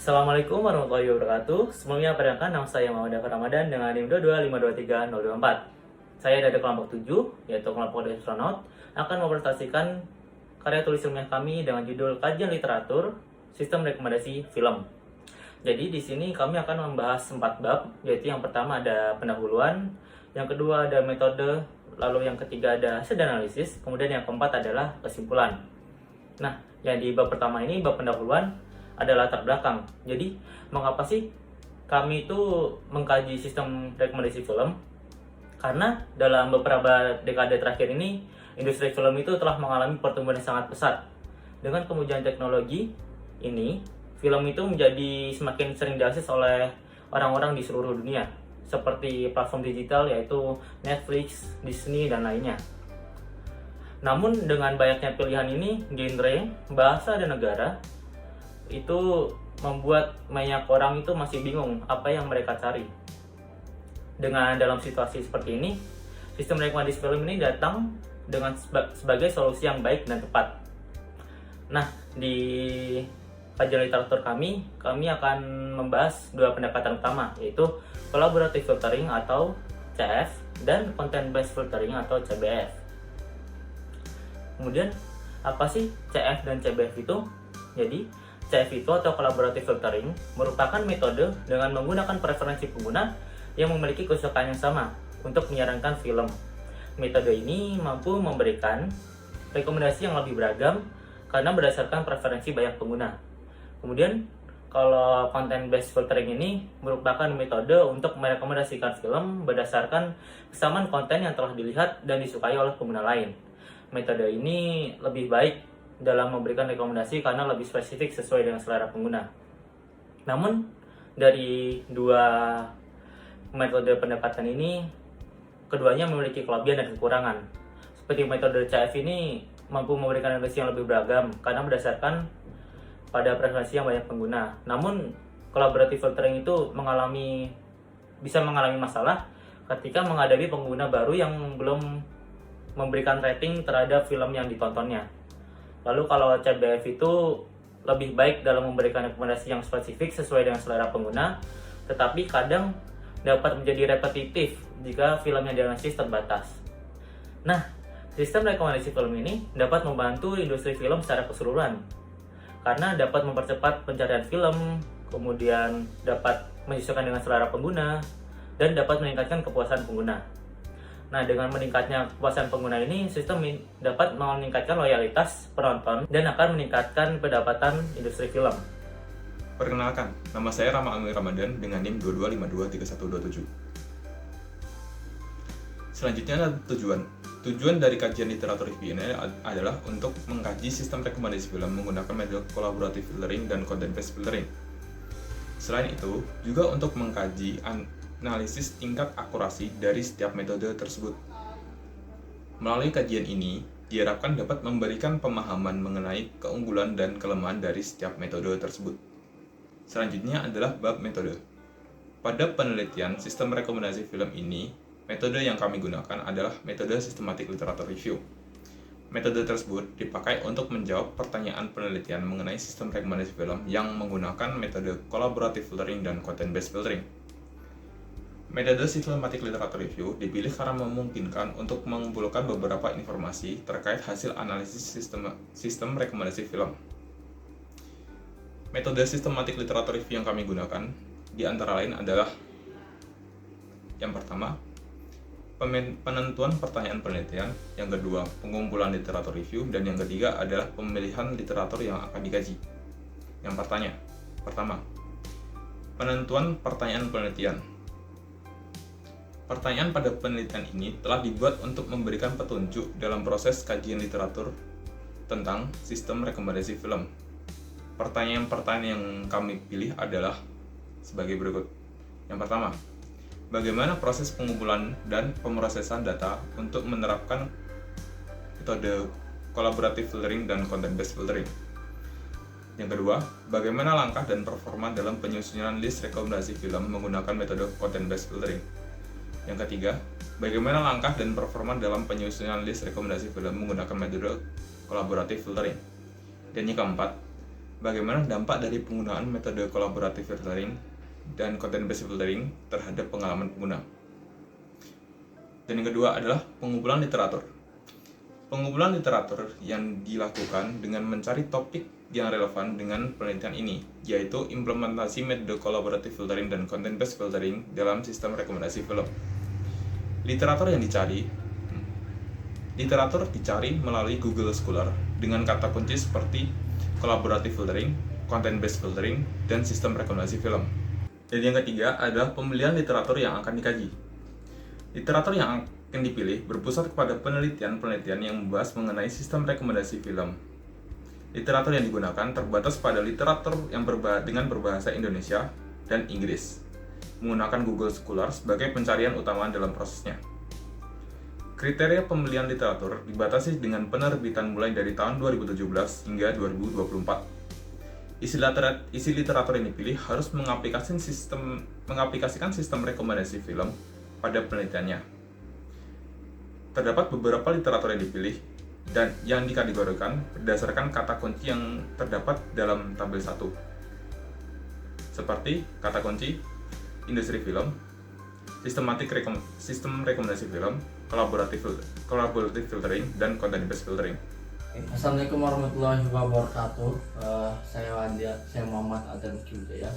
Assalamualaikum warahmatullahi wabarakatuh. Sebelumnya perkenalkan nama saya Muhammad Dafar Ramadan dengan NIM 22523-024. Saya dari kelompok 7, yaitu kelompok astronaut, akan mempresentasikan karya tulis ilmiah kami dengan judul Kajian Literatur Sistem Rekomendasi Film. Jadi di sini kami akan membahas 4 bab, yaitu yang pertama ada pendahuluan, yang kedua ada metode, lalu yang ketiga ada hasil analisis, kemudian yang keempat adalah kesimpulan. Nah, yang di bab pertama ini, bab pendahuluan, ada latar belakang. Jadi, mengapa sih kami itu mengkaji sistem rekomendasi film? Karena dalam beberapa dekade terakhir ini, industri film itu telah mengalami pertumbuhan yang sangat pesat. Dengan kemudahan teknologi ini, film itu menjadi semakin sering diakses oleh orang-orang di seluruh dunia, seperti platform digital yaitu Netflix, Disney, dan lainnya. Namun dengan banyaknya pilihan ini, genre, bahasa, dan negara, itu membuat banyak orang itu masih bingung apa yang mereka cari. Dengan dalam situasi seperti ini, sistem rekomendasi film ini datang dengan sebagai solusi yang baik dan tepat. Nah, di kajian literatur kami akan membahas dua pendekatan utama, yaitu collaborative filtering atau CF dan content based filtering atau CBF. Kemudian, apa sih CF dan CBF itu? Jadi, CF itu atau collaborative filtering merupakan metode dengan menggunakan preferensi pengguna yang memiliki kesukaan yang sama untuk menyarankan film. Metode ini mampu memberikan rekomendasi yang lebih beragam karena berdasarkan preferensi banyak pengguna. Kemudian, kalau content based filtering ini merupakan metode untuk merekomendasikan film berdasarkan kesamaan konten yang telah dilihat dan disukai oleh pengguna lain. Metode ini lebih baik dalam memberikan rekomendasi karena lebih spesifik sesuai dengan selera pengguna. Namun, dari dua metode pendekatan ini, keduanya memiliki kelebihan dan kekurangan. Seperti metode CF ini mampu memberikan rekomendasi yang lebih beragam karena berdasarkan pada preferensi yang banyak pengguna. Namun, collaborative filtering itu bisa mengalami masalah ketika menghadapi pengguna baru yang belum memberikan rating terhadap film yang ditontonnya. Lalu kalau CBF itu lebih baik dalam memberikan rekomendasi yang spesifik sesuai dengan selera pengguna, tetapi kadang dapat menjadi repetitif jika film yang dianalisis terbatas. Nah, sistem rekomendasi film ini dapat membantu industri film secara keseluruhan, karena dapat mempercepat pencarian film, kemudian dapat menyesuaikan dengan selera pengguna, dan dapat meningkatkan kepuasan pengguna. Nah, dengan meningkatnya kepuasan pengguna ini, sistem dapat meningkatkan loyalitas penonton dan akan meningkatkan pendapatan industri film. Perkenalkan, nama saya Rama Amir Ramadan dengan NIM 22523127. Selanjutnya adalah tujuan. Tujuan dari kajian literatur review ini adalah untuk mengkaji sistem rekomendasi film menggunakan metode collaborative filtering dan content based filtering. Selain itu, juga untuk mengkaji analisis tingkat akurasi dari setiap metode tersebut. Melalui kajian ini, diharapkan dapat memberikan pemahaman mengenai keunggulan dan kelemahan dari setiap metode tersebut. Selanjutnya adalah bab metode. Pada penelitian sistem rekomendasi film ini, metode yang kami gunakan adalah metode systematic literature review. Metode tersebut dipakai untuk menjawab pertanyaan penelitian mengenai sistem rekomendasi film yang menggunakan metode collaborative filtering dan content based filtering. Metode systematic literature review dipilih karena memungkinkan untuk mengumpulkan beberapa informasi terkait hasil analisis sistem rekomendasi film. Metode systematic literature review yang kami gunakan di antara lain adalah: yang pertama, penentuan pertanyaan penelitian, yang kedua, pengumpulan literatur review, dan yang ketiga adalah pemilihan literatur yang akan dikaji. Yang pertama, penentuan pertanyaan penelitian. Pertanyaan pada penelitian ini telah dibuat untuk memberikan petunjuk dalam proses kajian literatur tentang sistem rekomendasi film. Pertanyaan-pertanyaan yang kami pilih adalah sebagai berikut. Yang pertama, bagaimana proses pengumpulan dan pemrosesan data untuk menerapkan metode collaborative filtering dan content based filtering? Yang kedua, bagaimana langkah dan performa dalam penyusunan list rekomendasi film menggunakan metode content based filtering? Yang ketiga, bagaimana langkah dan performa dalam penyusunan list rekomendasi film menggunakan metode collaborative filtering? Dan yang keempat, bagaimana dampak dari penggunaan metode collaborative filtering dan content-based filtering terhadap pengalaman pengguna. Dan yang kedua adalah pengumpulan literatur. Pengumpulan literatur yang dilakukan dengan mencari topik yang relevan dengan penelitian ini, yaitu implementasi metode collaborative filtering dan content-based filtering dalam sistem rekomendasi film. Literatur dicari melalui Google Scholar dengan kata kunci seperti collaborative filtering, content-based filtering, dan sistem rekomendasi film. Dan yang ketiga adalah pemilihan literatur yang akan dikaji. Literatur yang akan dipilih berpusat kepada penelitian-penelitian yang membahas mengenai sistem rekomendasi film. Literatur yang digunakan terbatas pada literatur yang dengan berbahasa Indonesia dan Inggris, menggunakan Google Scholar sebagai pencarian utama dalam prosesnya. Kriteria pemilihan literatur dibatasi dengan penerbitan mulai dari tahun 2017 hingga 2024. Isi literatur yang dipilih harus mengaplikasikan sistem rekomendasi film pada penelitiannya. Terdapat beberapa literatur yang dipilih dan yang dikategorikan berdasarkan kata kunci yang terdapat dalam tabel 1. Seperti kata kunci industri film, sistem rekomendasi film, collaborative filtering, dan content-based filtering. Assalamualaikum warahmatullahi wabarakatuh. Saya Muhammad Adam Wijaya.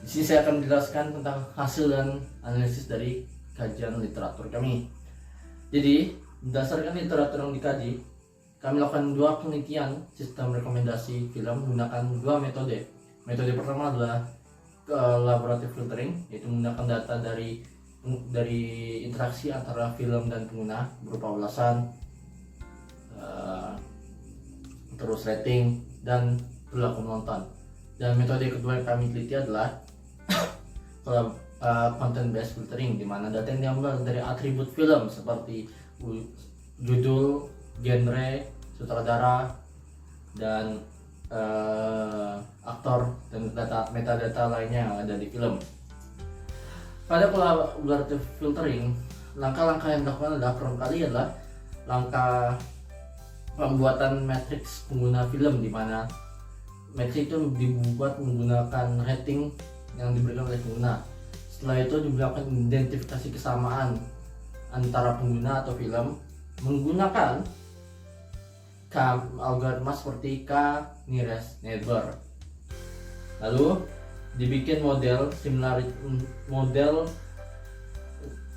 Di sini saya akan menjelaskan tentang hasil dan analisis dari kajian literatur kami. Jadi, berdasarkan literatur yang dikaji, kami lakukan 2 penelitian sistem rekomendasi film menggunakan 2 metode. Metode pertama adalah collaborative filtering, yaitu menggunakan data dari interaksi antara film dan pengguna berupa ulasan, terus rating, dan perilaku penonton. Dan metode kedua yang kami teliti adalah content-based filtering, di mana data yang diambil dari atribut film seperti judul, genre, sutradara, dan aktor, dan metadata lainnya yang ada di film. Pada collaborative filtering, langkah-langkah yang dilakukan adalah pertama kali adalah langkah pembuatan matriks pengguna film, di mana matriks itu dibuat menggunakan rating yang diberikan oleh pengguna. Setelah itu dilakukan identifikasi kesamaan antara pengguna atau film menggunakan algoritma seperti K-nearest neighbor. Lalu dibikin model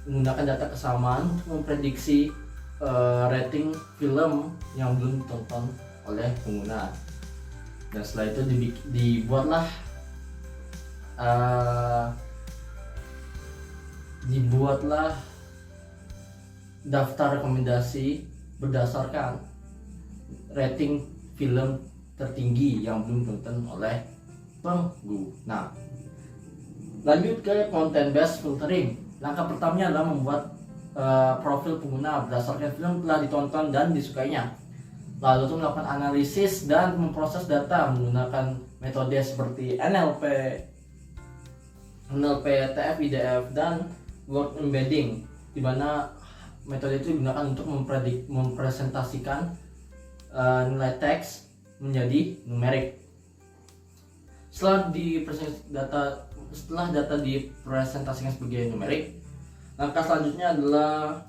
menggunakan data kesamaan untuk memprediksi rating film yang belum ditonton oleh pengguna. Dan setelah itu dibuatlah daftar rekomendasi berdasarkan rating film tertinggi yang belum ditonton oleh pengguna. Lanjut ke content-based filtering. Langkah pertamanya adalah membuat profil pengguna berdasarkan film telah ditonton dan disukainya. Lalu itu melakukan analisis dan memproses data menggunakan metode seperti NLP, TF-IDF, dan word embedding, di mana metode itu digunakan untuk mempresentasikan nilai teks menjadi numerik. Setelah data dipresentasikan sebagai numerik, langkah selanjutnya adalah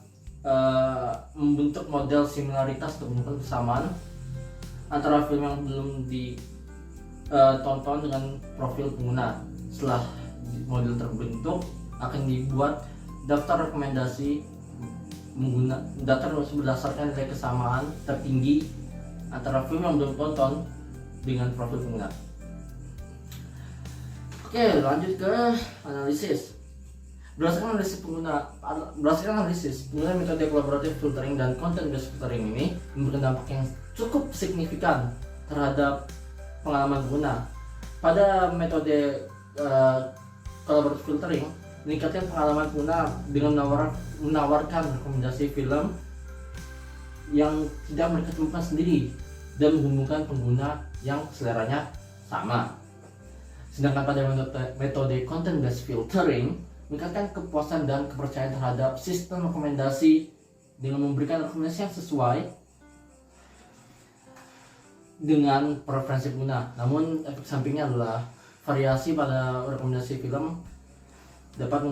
membentuk model similaritas untuk menemukan kesamaan antara film yang belum ditonton dengan profil pengguna. Setelah model terbentuk, akan dibuat daftar rekomendasi data berdasarkan nilai kesamaan tertinggi antara film yang belum ditonton dengan profil pengguna. Oke, lanjut ke analisis. Berdasarkan analisis penggunaan metode collaborative filtering dan content-based filtering ini memberikan dampak yang cukup signifikan terhadap pengalaman pengguna. Pada metode collaborative filtering, meningkatkan pengalaman pengguna dengan menawarkan rekomendasi film yang tidak mereka temukan sendiri dan menghubungkan pengguna yang seleranya sama. Sedangkan pada metode content-based filtering, meningkatkan kepuasan dan kepercayaan terhadap sistem rekomendasi dengan memberikan rekomendasi yang sesuai dengan preferensi pengguna. Namun efek sampingnya adalah variasi pada rekomendasi film dapat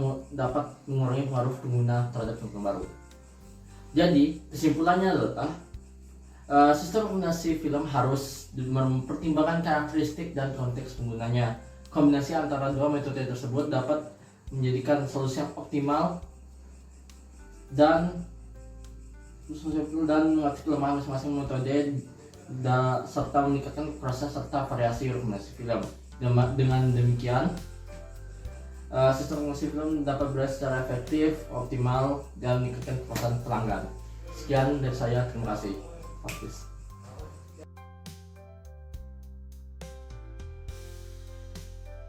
mengurangi pengaruh pengguna terhadap film baru. Jadi kesimpulannya adalah sistem rekomendasi film harus mempertimbangkan karakteristik dan konteks penggunanya. Kombinasi antara dua metode tersebut dapat menjadikan solusi yang optimal dan mengatasi kelemahan masing-masing metode serta meningkatkan proses serta variasi rekomendasi film. Dengan demikian, sistem rekomendasi film dapat bekerja secara efektif, optimal, dan meningkatkan kepuasan pelanggan. Sekian dari saya, terima kasih. Praktis.